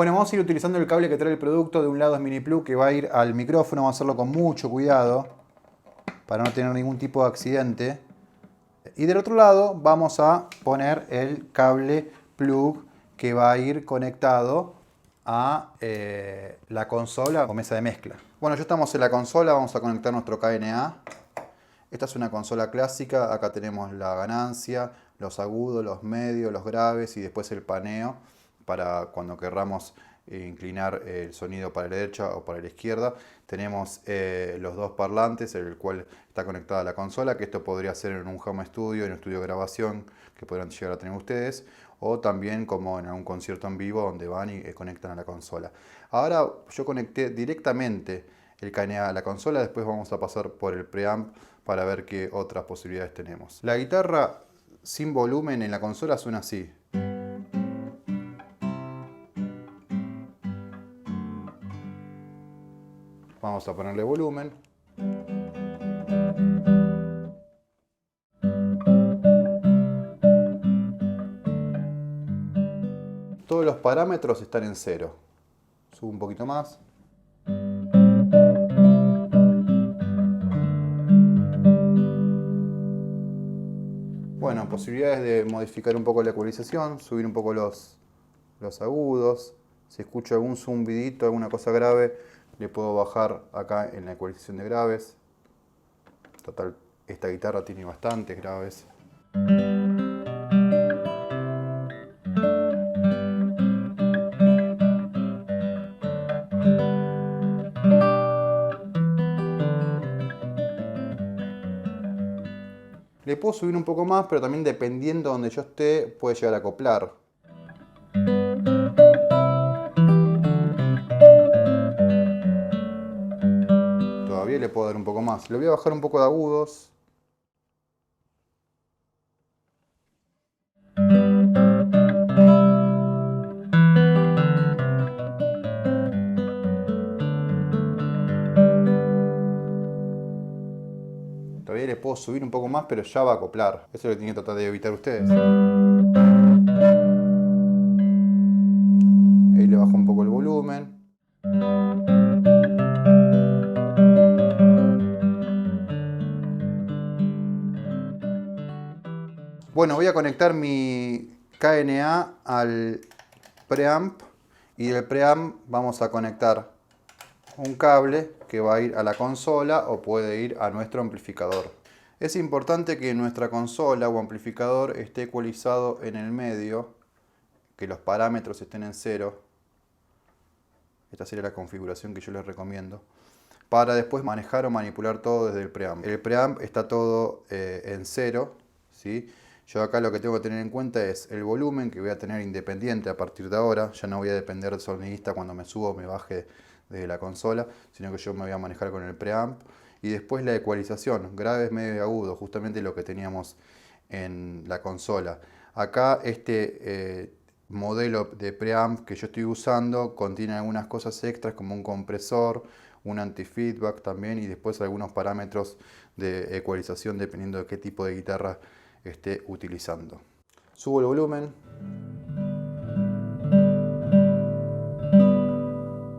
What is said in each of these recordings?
Bueno, vamos a ir utilizando el cable que trae el producto. De un lado es mini plug que va a ir al micrófono. Vamos a hacerlo con mucho cuidado para no tener ningún tipo de accidente. Y del otro lado vamos a poner el cable plug que va a ir conectado a la consola o mesa de mezcla. Bueno, ya estamos en la consola, vamos a conectar nuestro KNA. Esta es una consola clásica, acá tenemos la ganancia, los agudos, los medios, los graves y después el paneo para cuando querramos inclinar el sonido para la derecha o para la izquierda. Tenemos los dos parlantes, el cual está conectada a la consola, que esto podría ser en un home studio, en un estudio de grabación que podrán llegar a tener ustedes, o también como en algún concierto en vivo donde van y conectan a la consola. Ahora yo conecté directamente el KNA a la consola, después vamos a pasar por el preamp para ver qué otras posibilidades tenemos. La guitarra sin volumen en la consola suena así. Vamos a ponerle volumen. Todos los parámetros están en cero. Subo un poquito más. Bueno, posibilidades de modificar un poco la ecualización, subir un poco los agudos. Si escucho algún zumbidito, alguna cosa grave, le puedo bajar acá en la ecualización de graves. Total, esta guitarra tiene bastantes graves. Le puedo subir un poco más, pero también dependiendo de donde yo esté, puede llegar a acoplar. Todavía le puedo dar un poco más. Le voy a bajar un poco de agudos. Todavía le puedo subir un poco más, pero ya va a acoplar. Eso es lo que tienen que tratar de evitar ustedes. Ahí le bajo un poco el volumen. Bueno, voy a conectar mi KNA al preamp y del preamp vamos a conectar un cable que va a ir a la consola o puede ir a nuestro amplificador. Es importante que nuestra consola o amplificador esté ecualizado en el medio, que los parámetros estén en cero. Esta sería la configuración que yo les recomiendo, para después manejar o manipular todo desde el preamp. El preamp está todo en cero, ¿sí? Yo acá lo que tengo que tener en cuenta es el volumen que voy a tener independiente a partir de ahora. Ya no voy a depender del sonidista cuando me subo o me baje desde la consola, sino que yo me voy a manejar con el preamp. Y después la ecualización, graves, medios y agudos, justamente lo que teníamos en la consola. Acá este modelo de preamp que yo estoy usando contiene algunas cosas extras como un compresor, un anti-feedback también y después algunos parámetros de ecualización dependiendo de qué tipo de guitarra esté utilizando. Subo el volumen.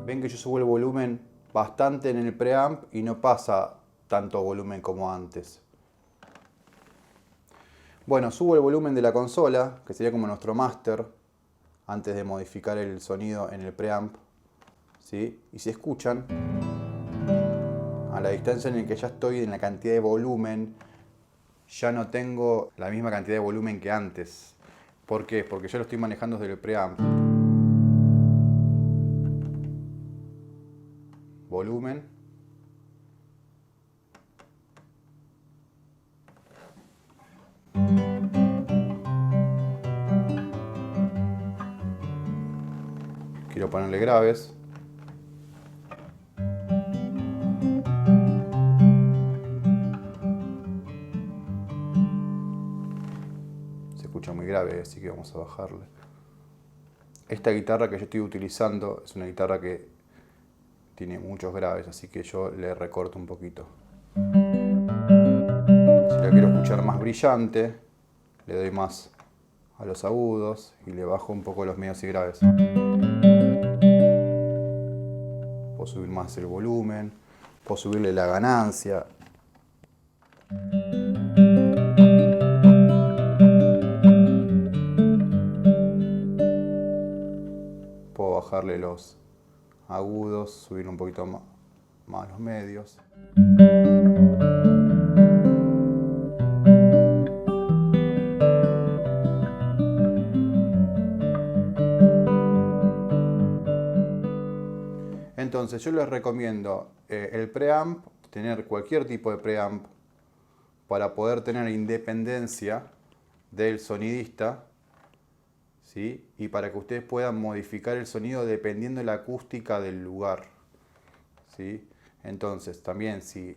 Ven que yo subo el volumen bastante en el preamp y no pasa tanto volumen como antes. Bueno, subo el volumen de la consola, que sería como nuestro master, antes de modificar el sonido en el preamp, ¿sí? Y si escuchan, a la distancia en la que ya estoy en la cantidad de volumen, ya no tengo la misma cantidad de volumen que antes. ¿Por qué? Porque yo lo estoy manejando desde el preamp. Volumen. Quiero ponerle graves. Se escucha muy grave, así que vamos a bajarle. Esta guitarra que yo estoy utilizando es una guitarra que tiene muchos graves, así que yo le recorto un poquito. Si la quiero escuchar más brillante, le doy más a los agudos y le bajo un poco los medios y graves. subir más el volumen, puedo subirle la ganancia. Puedo bajarle los agudos, subir un poquito más los medios. Entonces yo les recomiendo el preamp, tener cualquier tipo de preamp para poder tener independencia del sonidista, ¿sí? Y para que ustedes puedan modificar el sonido dependiendo de la acústica del lugar, ¿sí? Entonces también si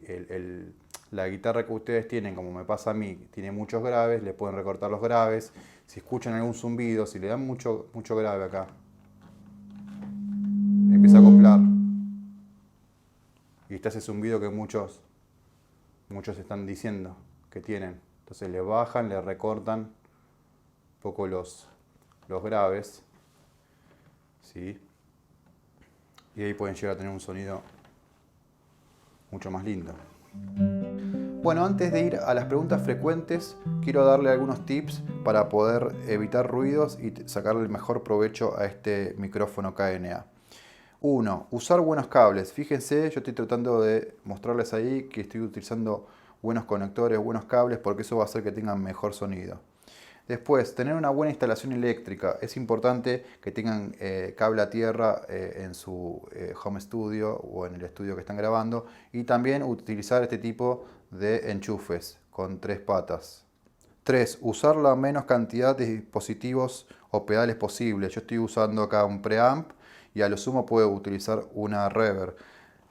la guitarra que ustedes tienen, como me pasa a mí, tiene muchos graves, le pueden recortar los graves. Si escuchan algún zumbido, si le dan mucho grave acá, empieza a acoplar. Y está ese zumbido que muchos están diciendo que tienen. Entonces le bajan, le recortan un poco los graves, ¿sí? Y ahí pueden llegar a tener un sonido mucho más lindo. Bueno, antes de ir a las preguntas frecuentes, quiero darle algunos tips para poder evitar ruidos y sacarle el mejor provecho a este micrófono KNA. 1. Usar buenos cables. Fíjense, yo estoy tratando de mostrarles ahí que estoy utilizando buenos conectores, buenos cables, porque eso va a hacer que tengan mejor sonido. Después, tener una buena instalación eléctrica. Es importante que tengan cable a tierra en su home studio o en el estudio que están grabando. Y también utilizar este tipo de enchufes con 3 patas. 3. Usar la menos cantidad de dispositivos o pedales posible. Yo estoy usando acá un preamp y a lo sumo puedo utilizar una reverb,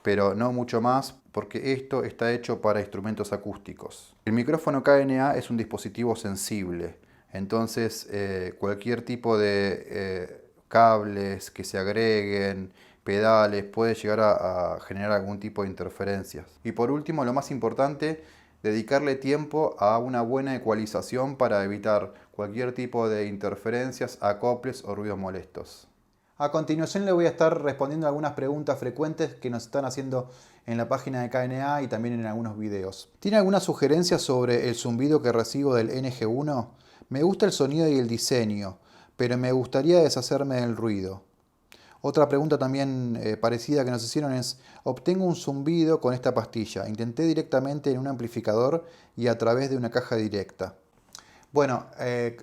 pero no mucho más porque esto está hecho para instrumentos acústicos. El micrófono KNA es un dispositivo sensible, entonces cualquier tipo de cables que se agreguen, pedales, puede llegar a generar algún tipo de interferencias. Y por último, lo más importante, dedicarle tiempo a una buena ecualización para evitar cualquier tipo de interferencias, acoples o ruidos molestos. A continuación le voy a estar respondiendo algunas preguntas frecuentes que nos están haciendo en la página de KNA y también en algunos videos. ¿Tiene alguna sugerencia sobre el zumbido que recibo del NG1? Me gusta el sonido y el diseño, pero me gustaría deshacerme del ruido. Otra pregunta también parecida que nos hicieron es: obtengo un zumbido con esta pastilla. Intenté directamente en un amplificador y a través de una caja directa. Bueno,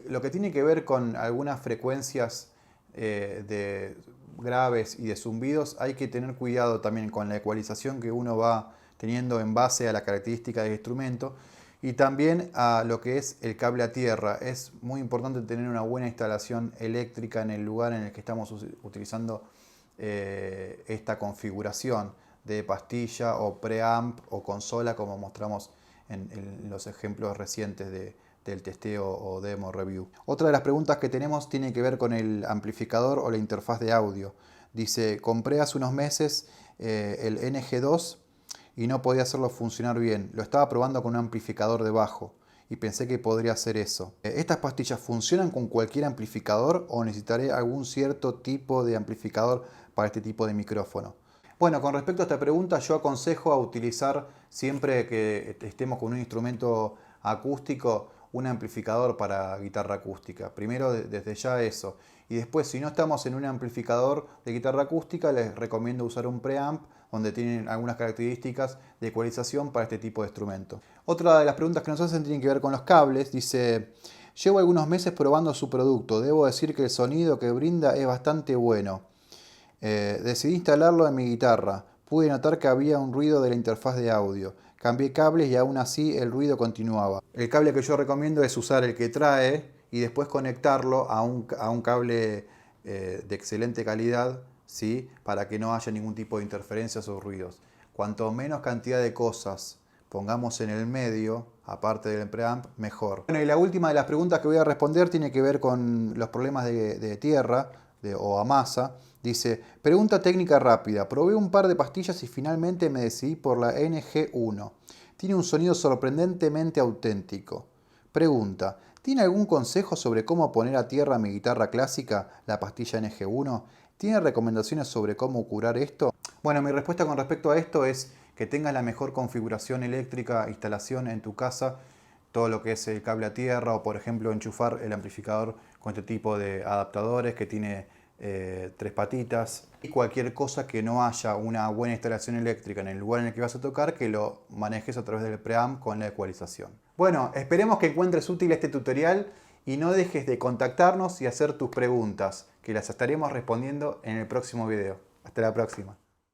lo que tiene que ver con algunas frecuencias de graves y de zumbidos, hay que tener cuidado también con la ecualización que uno va teniendo en base a la característica del instrumento y también a lo que es el cable a tierra. Es muy importante tener una buena instalación eléctrica en el lugar en el que estamos utilizando esta configuración de pastilla o preamp o consola, como mostramos en los ejemplos recientes del testeo o demo review. Otra de las preguntas que tenemos tiene que ver con el amplificador o la interfaz de audio. Dice: compré hace unos meses el NG2 y no podía hacerlo funcionar bien. Lo estaba probando con un amplificador de bajo y pensé que podría hacer eso. ¿Estas pastillas funcionan con cualquier amplificador o necesitaré algún cierto tipo de amplificador para este tipo de micrófono? Bueno, con respecto a esta pregunta, yo aconsejo a utilizar siempre que estemos con un instrumento acústico un amplificador para guitarra acústica. Primero desde ya eso. Y después, si no estamos en un amplificador de guitarra acústica, les recomiendo usar un preamp donde tienen algunas características de ecualización para este tipo de instrumento. Otra de las preguntas que nos hacen tiene que ver con los cables. Dice: llevo algunos meses probando su producto. Debo decir que el sonido que brinda es bastante bueno. Decidí instalarlo en mi guitarra. Pude notar que había un ruido de la interfaz de audio. Cambié cables y aún así el ruido continuaba. El cable que yo recomiendo es usar el que trae y después conectarlo a un cable de excelente calidad, ¿sí? Para que no haya ningún tipo de interferencias o ruidos. Cuanto menos cantidad de cosas pongamos en el medio, aparte del preamp, mejor. Bueno, y la última de las preguntas que voy a responder tiene que ver con los problemas de tierra o amasa. Dice: pregunta técnica rápida. Probé un par de pastillas y finalmente me decidí por la NG1. Tiene un sonido sorprendentemente auténtico. Pregunta: ¿tiene algún consejo sobre cómo poner a tierra mi guitarra clásica, la pastilla NG1? ¿Tiene recomendaciones sobre cómo curar esto? Bueno, mi respuesta con respecto a esto es que tengas la mejor configuración eléctrica, instalación en tu casa, todo lo que es el cable a tierra o por ejemplo enchufar el amplificador con este tipo de adaptadores que tiene 3 patitas, y cualquier cosa que no haya una buena instalación eléctrica en el lugar en el que vas a tocar, que lo manejes a través del preamp con la ecualización. Bueno, esperemos que encuentres útil este tutorial y no dejes de contactarnos y hacer tus preguntas, que las estaremos respondiendo en el próximo video. Hasta la próxima.